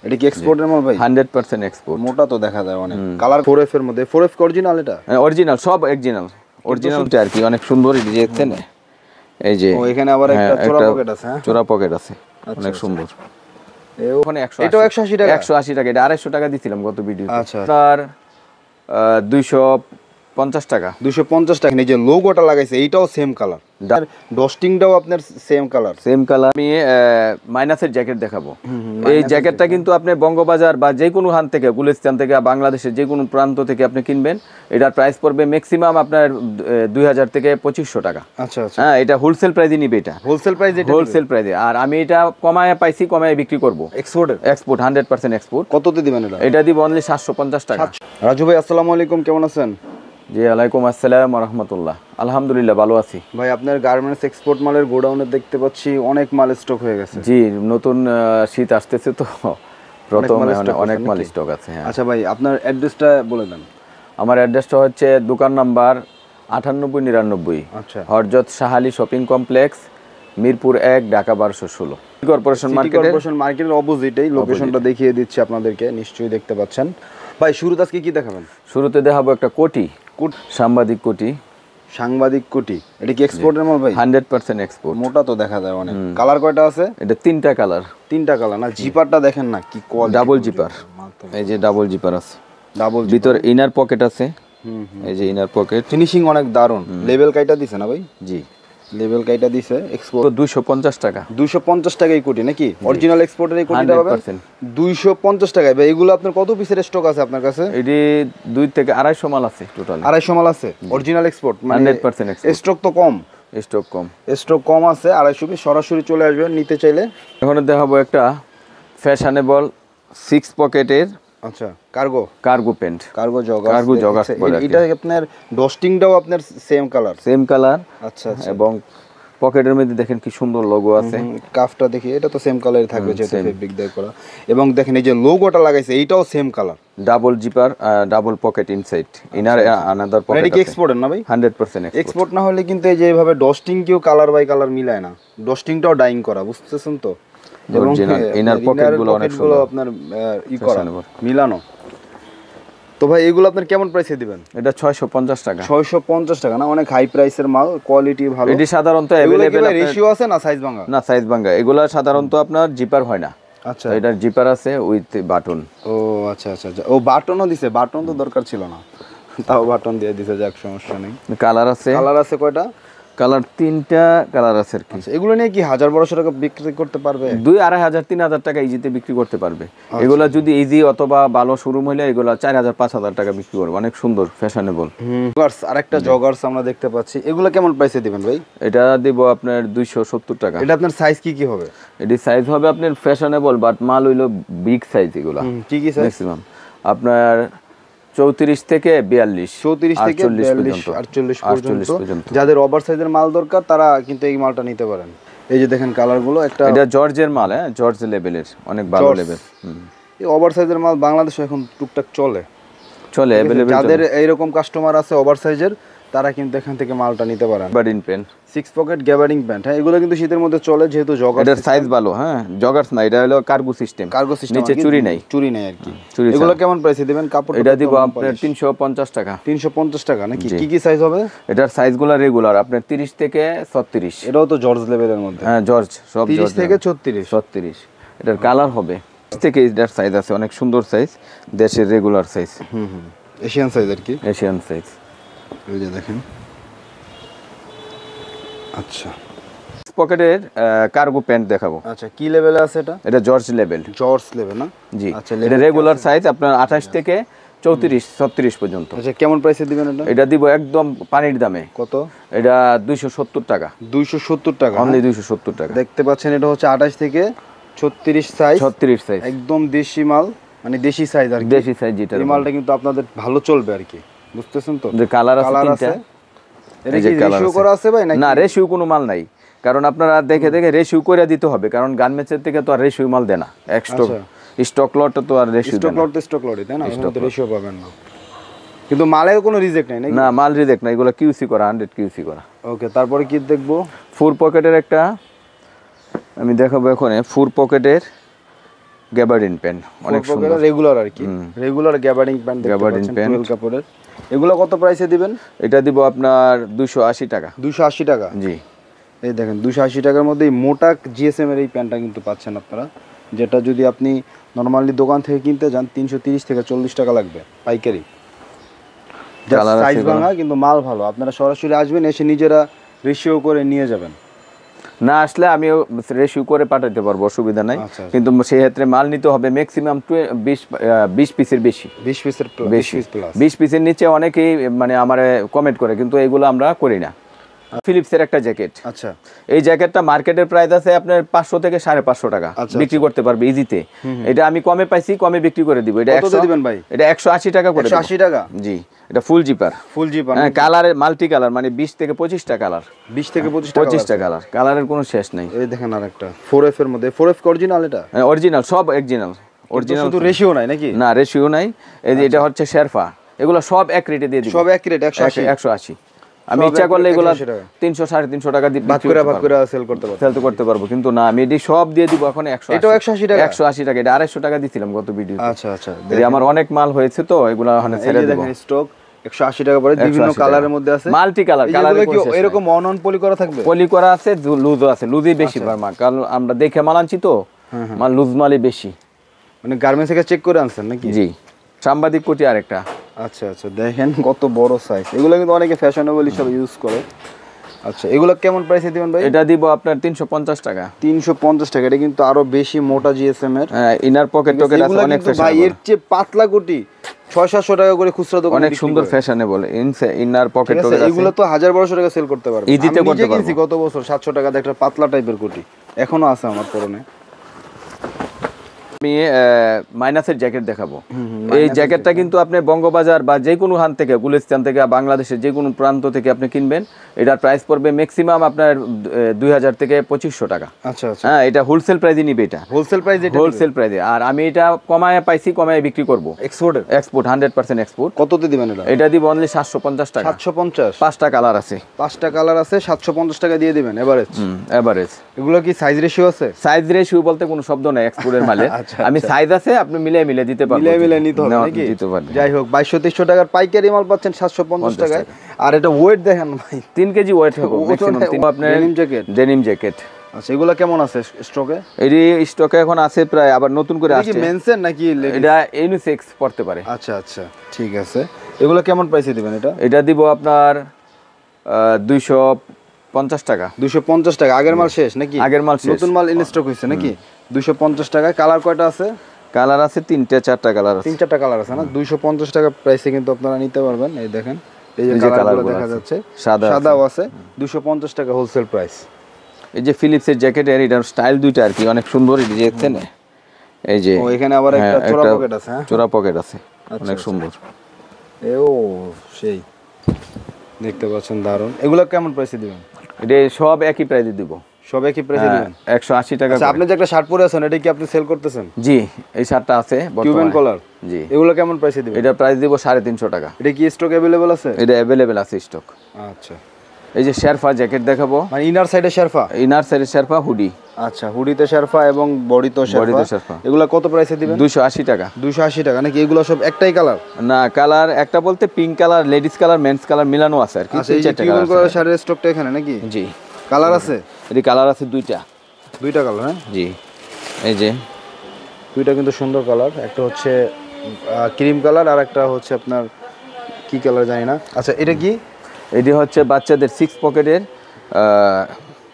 এটা কি এক্সপোর্টের মাল ভাই? 100% এক্সপোর্ট। মোটা তো দেখা যায় অনেক। কালার 4F এর মধ্যে। 4F অরিজিনাল এটা? অরিজিনাল, সব অরিজিনাল আর কি। অনেক সুন্দর এই যে দেখছেন, এই যে ও এখানে আবার একটা চোরা পকেট আছে। হ্যাঁ, চোরা পকেট আছে, অনেক সুন্দর। ওখানে 180, এটাও 180 টাকা। 180 টাকা। এটা 250 টাকা দিছিলাম গত ভিডিওতে। আচ্ছা, আর 250 টাকা। 250 টাকা। এই যে লোগোটা লাগাইছে এইটাও সেম কালার, ডস্টিংটাও আপনার সেম কালার। আমি মাইনাসের জ্যাকেট দেখাবো। এই জ্যাকেটটা কিন্তু আপনি বঙ্গবাজার বা যে কোনো হান থেকে, গুলিস্তান থেকে, বাংলাদেশের যে কোনো প্রান্ত থেকে আপনি কিনবেন, এটার প্রাইস পড়বে ম্যাক্সিমাম আপনার 2000 থেকে 2500 টাকা। আচ্ছা আচ্ছা। হ্যাঁ, এটা হোলসেল প্রাইসে নিবে। এটা হোলসেল প্রাইস, এটা হোলসেল প্রাইসে। আর আমি এটা কমায় পাইছি, কমায় বিক্রি করব। Export 100% export. কততে দিবেন এটা? এটা দিব অনলি 750 টাকা। রাজু ভাই আসসালামু আলাইকুম, কেমন আছেন? জি ওয়ালাইকুম আসসালাম ওয়া রাহমাতুল্লাহ। আলহামদুলিল্লাহ, ভালো আছি ভাই। আপনার গার্মেন্টস এক্সপোর্ট মালের গোডাউনে দেখতে পাচ্ছি অনেক মাল স্টক হয়ে গেছে। জি, নতুন শীত আসতেছে তো প্রথমে অনেক মাল স্টক আছে। হ্যাঁ। আচ্ছা ভাই, আপনার অ্যাড্রেসটা বলে দেন। আমার অ্যাড্রেসটা হচ্ছে দোকান নাম্বার 9899, আচ্ছা, হরজত Shah Ali shopping complex, Mirpur 1, Dhaka 1216। Corporation মার্কেটের অপোজিটেই লোকেশনটা দেখিয়ে দিচ্ছি আপনাদেরকে, নিশ্চয়ই দেখতে পাচ্ছেন। ভাই শুরুতে আজকে কি দেখাবেন? শুরুতে দেখাবো একটা কোটি, সাংবাদিক কোটি। সাংবাদিক কোটি, এটা কি এক্সপোর্টের মাল ভাই? 100% এক্সপোর্ট। মোটা তো দেখা যায় অনেক। কালার কয়টা আছে? এটা 3টা কালার। 3টা কালার না? জিপারটা দেখেন না কি কোয়ালিটি। ডাবল জিপার, এই যে ডাবল জিপার আছে। ডাবল ভিতর ইনার পকেট আছে। এই যে ইনার পকেট। ফিনিশিং অনেক দারুণ। লেভেল কাইটা দিছে না ভাই? জি, লেভেল কাইটা দিছে। এক্সপোর্ট 250 টাকা। 250 টাকায় কোটি নাকি? অরিজিনাল এক্সপোর্টের এই কোটিটা পাবেন 250 টাকায়। ভাই এগুলো আপনার কত পিসের স্টক আছে আপনার কাছে? এটি 2 থেকে 250 মাল আছে টোটাল। 250 মাল আছে অরিজিনাল এক্সপোর্ট, মানে 100% এক্সপোর্ট। স্টক তো কম, স্টক কম আছে। 250 পিস সরাসরি চলে আসবেন নিতে চাইলে। এখন দেখাবো একটা ফ্যাশনেবল 6 পকেটের। আচ্ছা, কার্গো প্যান্ট, কার্গো জগার্স। এটা আপনার ডস্টিংটাও আপনার সেম কালার। আচ্ছা আচ্ছা। এবং পকেটের মধ্যে দেখেন কি সুন্দর লোগো আছে। কাফটা দেখি, এটা তো সেম কালারই থাকবে যেহেতু ফেব্রিক দিয়ে করা। এবং দেখেন এই যে লোগোটা লাগাইছে এইটাও same colour. Double zipper, double pocket inside, inner another pocket. এটা কি এক্সপোর্টের না ভাই? 100% এক্সপোর্ট না হলে কিন্তু এই যে এইভাবে ডস্টিং কেউ কালার বাই কালার মিলায় না। ডস্টিংটাও ডাইং করা, বুঝতেছেন তো? এবং ইনার পকেটগুলো অনেক সুন্দর, আপনার করা মিলানো। তো ভাই এগুলো আপনার কেমন প্রাইসে দিবেন? এটা 650 টাকা। 650 টাকা না? অনেক হাই প্রাইসের মাল, কোয়ালিটি ভালো। এটি সাধারণত अवेलेबल। রেশিও আছে না সাইজ ভাঙা? না, সাইজ ভাঙা। এগুলা সাধারণত আপনার জিপার হয় না। আচ্ছা, এটা জিপার আছে উইথ বাটন। ও আচ্ছা আচ্ছা। ও বাটনও দিছে? বাটন তো দরকার ছিল না, তাও বাটন দিয়ে দিছে, যাক সমস্যা নেই। কালার আছে কয়টা? কালার 3টা কালার আছে আর কি। এগুলো নিয়ে কি 1000-1200 টাকা বিক্রি করতে পারবে? 2,500-3,000 টাকা ইজিতে বিক্রি করতে পারবে। এগুলা যদি ইজি অথবা ভালো শোরুম হলে এগুলা 4,000-5,000 টাকা বিক্রি করবে। অনেক সুন্দর, ফ্যাশনেবল। আরেকটা জগার্স আমরা দেখতে পাচ্ছি, এগুলো কেমন প্রাইসে দিবেন ভাই? এটা দিব আপনার 270 টাকা। এটা আপনার সাইজ কি হবে? এটি সাইজ হবে আপনার ফ্যাশনেবল, বাট মাল হইলো বিগ সাইজ। এগুলা কি সাইজ? ম্যাক্সিমাম আপনার 34 থেকে 42, 34 থেকে 42, 48 পর্যন্ত। যাদের ওভার সাইজের মাল দরকার তারা কিন্তু এই মালটা নিতে পারেন। এই যে দেখেন কালারগুলো, একটা এটা জর্জের মাল। হ্যাঁ, জর্জ লেভেলের, অনেক ভালো লেভেল। এই ওভার সাইজের মাল বাংলাদেশে এখন টুকটাক চলে। अवेलेबल। যাদের এইরকম কাস্টমার আছে ওভার সাইজের, তারা কিন্তু এখান থেকে মালটা নিতে পারেন। Gabardine pant, 6 pocket gabardine pant. হ্যাঁ, এগুলো কিন্তু শীতের মধ্যে চলে যেহেতু জগার্স। এটার সাইজ ভালো। হ্যাঁ, জগার্স না, এটা হলো কার্গো সিস্টেম। নিচে চুরি নাই আর কি। এগুলো কেমন প্রাইসে দিবেন? কাপড় এটা দিব আপনার 350 টাকা। 350 টাকা নাকি? কি সাইজ হবে? এটার সাইজগুলো রেগুলার আপনার 30 থেকে 36। এটাও তো জর্জ লেভেলের মধ্যে। হ্যাঁ, জর্জ সব 30 থেকে 36। এটার কালার হবে থেকে এটার সাইজ আছে অনেক সুন্দর সাইজ, দেশের রেগুলার সাইজ। এশিয়ান সাইজ আর কি। Asian size. এই যে দেখেন। আচ্ছা, পকেটের কার্গো প্যান্ট দেখাবো। আচ্ছা, কি লেভেলে আছে এটা? এটা জর্জ লেভেল না? জি। আচ্ছা, এটা রেগুলার সাইজ আপনার 28 থেকে 34-36 পর্যন্ত। আচ্ছা, কেমন প্রাইসে দিবেন এটা? এটা দিব একদম পানির দামে। কত? এটা 270 টাকা। 270 টাকা, অনলি 270 টাকা। দেখতে পাচ্ছেন এটা হচ্ছে 28 থেকে 36 সাইজ। 36 সাইজ, একদম দেশি মাল, মানে দেশি সাইজ আর কি। দেশি সাইজ যেটা। এই মালটা কিন্তু আপনাদের ভালো চলবে আর কি, বুঝতেছেন তো? যে কালার আছে 3টা। এটা কি রেশিও করা আছে ভাই নাকি? না, রেশিও কোনো মাল নাই, কারণ আপনারা দেখে রেশিও করে দিতে হবে, কারণ গার্মেন্টসের থেকে তো আর রেশিও মাল দেয় না। স্টক লট তো আর রেশিও দেয় না। স্টক লটই তাই না? রেশিও পাবেন না, কিন্তু মালের কোনো রিজেক্ট নাই নাকি? না, মাল রিজেক্ট নাই, এগুলো কিউসি করা, 100 কিউসি করা। ওকে, তারপরে কি দেখবো? 4 পকেটের একটা আমি দেখাবো এখন। 4 পকেটের গ্যাবার্ডিন প্যান্ট, অনেক সুন্দর রেগুলার আর কি, regular gabardine pant, gabardine pant 12 কাপড়ের। এগুলো কত প্রাইসে দিবেন? এটা দিব আপনার 280 টাকা। 280 টাকা? জি। এই দেখেন 280 টাকার মধ্যে মোটা জিএসএম এর এই প্যান্টটা কিন্তু পাচ্ছেন আপনারা, যেটা যদি আপনি নরমালি দোকান থেকে কিনতে যান 330 থেকে 40 টাকা লাগবে পাইকারি। সাইজ ভাঙা কিন্তু মাল ভালো, আপনারা সরাসরি আসবেন, এসে নিজেরা রেশিও করে নিয়ে যাবেন। না আসলে আমিও রেশিও করে পাঠাতে পারবো, অসুবিধা নাই, কিন্তু সেই ক্ষেত্রে মাল নিতে হবে ম্যাক্সিমাম 20 পিসের বেশি, 20 পিসের বেশি, 20 পিসের নিচে অনেকেই মানে আমারে কমেন্ট করে, কিন্তু এগুলো আমরা করি না। ফিলিপসের একটা জ্যাকেট, আচ্ছা, এই জ্যাকেটটা মার্কেটের প্রাইস আছে আপনার 500 থেকে 550 টাকা, বিক্রি করতে পারবে ইজিতে। এটা আমি কমে পাইছি, কমে বিক্রি করে দিব। এটা 100 দিবেন ভাই? এটা 180 টাকা করে। 180 টাকা? জি। এটা ফুল জিপার, ফুল জিপার, হ্যাঁ, কালারের মাল্টি কালার, মানে 20 থেকে 25টা কালার, 20 থেকে 25টা কালার, কালারের কোনো শেষ নাই। এই দেখেন আরেকটা 4F এর মধ্যে, 4F অরিজিনাল? এটা হ্যাঁ অরিজিনাল, সব অরিজিনাল, শুধু রেশিও নাই নাকি? না রেশিও নাই। এই যে এটা হচ্ছে শেরফা, এগুলো সব এক রেটে দিয়ে দিব, সব এক রেট 180। আমি ইচ্ছা করলে এগুলো 300 350 টাকা দিয়ে ভাগ করে সেল করতে পারবো, কিন্তু না, আমি এটি সব দিয়ে দিব এখন 180। এটা 180 টাকা? 180 টাকা। এটা 250 টাকা দিছিলাম গত ভিডিও। আচ্ছা আচ্ছা, আমার অনেক মাল হয়েছে তো, এগুলো এখন ছেড়ে দেব। দেখেন স্টক 180 টাকা পড়ে, বিভিন্ন কালারের মধ্যে আছে, মাল্টি কালার। কালারে কি এরকম অন পলি করা থাকবে? পলি করা আছে, লুজও আছে, লুজই বেশি মাল, কারণ আমরা দেখে মাল আনছি তো, মাল লুজ মালই বেশি। মানে গার্মেন্টস থেকে চেক করে আনছেন নাকি? জি। সাংবাদিক কোটি আরেকটা। আচ্ছা আচ্ছা, দেখেন কত বড় সাইজ, এগুলো কিন্তু অনেকে ফ্যাশনেবল হিসেবে ইউজ করে। আচ্ছা, এগুলো কেমন প্রাইসে দিবেন ভাই? এটা দিব আপনার 350 টাকা। 350 টাকা? এটা কিন্তু আরো বেশি মোটা জিএসএম এর, হ্যাঁ, ইনার পকেট টকেট আছে, অনেক ফ্যাশনেবল ভাই। এর চেয়ে পাতলা কোটি 600-700 টাকা করে খুচরা দোকানে, অনেক সুন্দর ফ্যাশনেবল ইনার পকেট টকেট আছে। এগুলো তো 1000-1200 টাকা সেল করতে পারবে, ইজিতে করতে পারবে। গত বছর 700 টাকা একটা পাতলা টাইপের কোটি এখনো আছে আমার পরনে। আমি মাইনাসের জ্যাকেট দেখাবো। এই জ্যাকেটটা কিন্তু আপনি বঙ্গবাজার বা যে কোনো হান থেকে, গুলিস্তান থেকে, বাংলাদেশের যে কোনো প্রান্ত থেকে আপনি কিনবেন, এটার প্রাইস পড়বে ম্যাক্সিমাম আপনার 2000 থেকে 2500 টাকা। আচ্ছা আচ্ছা, হ্যাঁ, এটা হোলসেল প্রাইসে নিবে, এটা হোলসেল প্রাইস, এটা হোলসেল প্রাইসে। আর আমি এটা কমায় পাইছি, কমায় বিক্রি করব। Export 100% export. কততে দিবেন এটা? এটা দিব অনলি 750 টাকা। 750? 5টা কালার আছে, 5টা কালার আছে, 750 টাকা দিয়ে দিবেন এভারেজ। এভারেজ। এগুলো কি সাইজ রেশিও আছে? সাইজ রেশিও বলতে কোনো শব্দ নাই এক্সপোর্টের মালে। আমি সাইজ আছে, আপনি মিলে দিতে পারবেন, মিলে নিতে হবে নাকি? দিতে পারবেন। যাই হোক, 2200-2300 টাকার পাইকারি মাল পাচ্ছেন 750 টাকায়। আর এটা ওয়েট দেখেন ভাই, 3 কেজি ওয়েট হবে ম্যাক্সিমাম। আপনার ডেনিম জ্যাকেট। আচ্ছা, এগুলো কেমন আছে স্টকে? এটি স্টকে এখন আছে প্রায়, আবার নতুন করে আসছে। কি মেনসেন নাকি এটা ইউনিসেক্স পড়তে পারে। আচ্ছা আচ্ছা, ঠিক আছে। এগুলো কেমন প্রাইসে দিবেন এটা? এটা দিব আপনার 250 টাকা। 250 টাকা? আগের মাল শেষ নাকি? আগের মাল শেষ, নতুন মাল ইন স্টক হইছে নাকি? 250 টাকায়। কালার কয়টা আছে? কালার আছে 3-4টা কালার আছে, 3-4টা কালার আছে না? 250 টাকা প্রাইসে কিন্তু আপনারা নিতে পারবেন। এই দেখেন, এই যে কালারগুলো দেখা যাচ্ছে, সাদাও আছে, 250 টাকা হোলসেল প্রাইস। এই যে ফিলিপসের জ্যাকেট, এর এটা স্টাইল দুইটা আর কি, অনেক সুন্দর। এই যে দেখছেন, এই যে এখানে আবার একটা চোরা পকেট আছে। হ্যাঁ, চোরা পকেট আছে, অনেক সুন্দর। সেই দেখতে পাচ্ছেন, দারুন। এগুলো কেমন প্রাইসে দিবেন? এটা সব একই প্রাইসে দিব, সব একই প্রাইসে দিবেন? 180 টাকা। আচ্ছা, আপনি যে একটা শার্ট পরে আছেন, এটা কি আপনি সেল করতেছেন? জি, এই শার্টটা আছে কিউবেন কলার। জি। এগুলো কেমন প্রাইসে দিবেন? এটা প্রাইস দিব 350 টাকা। এটা কি স্টক अवेलेबल আছে? এটা अवेलेबल আছে স্টক। আচ্ছা, এই যে শেরফা জ্যাকেট দেখাবো, মানে ইনার সাইডে শেরফা? ইনার সাইডে শেরফা হুডি। আচ্ছা, হুডিতে শেরফা এবং বডিতে শেরফা। এগুলো কত প্রাইসে দিবেন? 280 টাকা। 280 টাকা নাকি? এগুলো সব একটাই কালার? না, কালার একটা বলতে pink colour, ladies colour, men's colour মিলানো আছে আর কি। আচ্ছা, এই যে কিউবেন কলার শাড়ির স্টকটা এখানে নাকি? জি। কালার আছে? এটি কালার আছে দুইটা কালার। হ্যাঁ, জি। এই যে দুইটা কিন্তু সুন্দর কালার, একটা হচ্ছে ক্রিম কালার আর একটা হচ্ছে আপনার কি কালার জানি না। আচ্ছা, এটা কি? এটি হচ্ছে বাচ্চাদের 6 পকেটের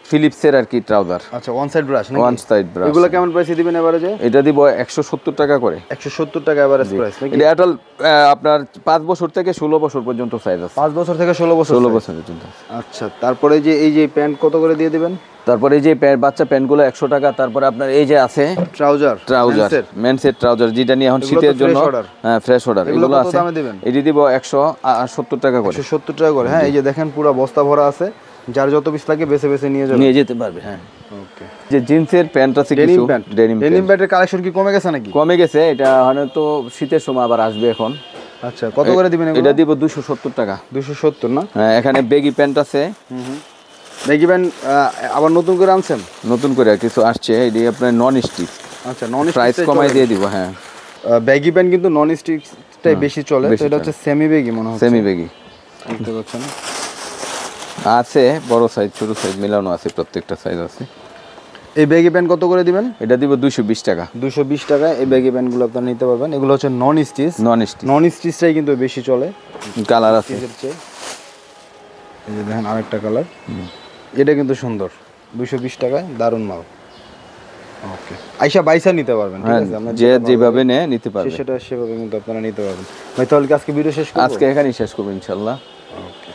ফিলিপসের আর কি ট্রাউজার। আচ্ছা, ওয়ান সাইড ব্রাশ নাকি? One side brush. এগুলো কেমন প্রাইসে দিবেন এভারেজে? এটা দিব 170 টাকা করে। 170 টাকা এভারেজ প্রাইস নাকি? এটা আপনার 5 বছর থেকে 16 বছর পর্যন্ত সাইজ আছে। 5 বছর থেকে 16 বছর পর্যন্ত। আচ্ছা, তারপরে যে এই যে প্যান্ট কত করে দিয়ে দিবেন? তারপরে এই যে বাচ্চা প্যান্টগুলো 100 টাকা। তারপরে আপনার এই যে আছে ট্রাউজার মেন্সের ট্রাউজার, যেটা নিয়ে এখন শীতের জন্য হ্যাঁ ফ্রেশ অর্ডার, এগুলো আছে। এটি দিব 170 টাকা করে। 170 টাকা করে। হ্যাঁ, এই যে দেখেন পুরো বস্তা ভরা আছে, যার যত পিস লাগে বেছে নিয়ে যেতে পারবে। হ্যাঁ, ওকে। যে জিন্সের প্যান্ট আছে কিছু, ডেনিম প্যান্টের কালেকশন কি কমে গেছে নাকি? কমে গেছে, এটা হয়তো শীতের সময় আবার আসবে এখন। আচ্ছা, কত করে দিবেন এগুলো? এটা দিব 270 টাকা। 270 না? হ্যাঁ, এখানে বেগি প্যান্ট আছে। বেগি প্যান্ট আবার নতুন করে আনছেন? নতুন করে কিছু আসছে, এটি আপনার নন স্টিচ। আচ্ছা নন প্রাইস কমাই দিয়ে দিব। হ্যাঁ, ব্যাগি প্যান্ট কিন্তু নন স্টিচটাই বেশি চলে, তো এটা হচ্ছে সেমি ব্যাগি মনে হচ্ছে। সেমি বেগি বুঝতে পারছেন? আছে, বড় সাইজ ছোট সাইজ মিলানো আছে, প্রত্যেকটা সাইজ আছে। এই ব্যাগি প্যান্ট কত করে দিবেন? এটা দিব 220 টাকা। 220 টাকায় এই ব্যাগি প্যান্টগুলো আপনারা নিতে পারবেন। এগুলো হচ্ছে নন স্টিচ, নন স্টিচ, নন স্টিচটাই কিন্তু বেশি চলে কালার আছে। স্টিচের চেয়ে। এই যে দেখেন আরেকটা কালার, এটা কিন্তু সুন্দর, 220 টাকায় দারুণ মাল। ওকে, আইসা বাইসা নিতে পারবেন, ঠিক হ্যাঁ, আছে? আপনার যে যেভাবে নেয় নিতে পারবে। সেটা সেভাবে কিন্তু আপনারা নিতে পারবেন। ভাই তাহলে কি আজকে ভিডিও শেষ করব? আজকে এখানেই শেষ করব ইনশাআল্লাহ। ওকে।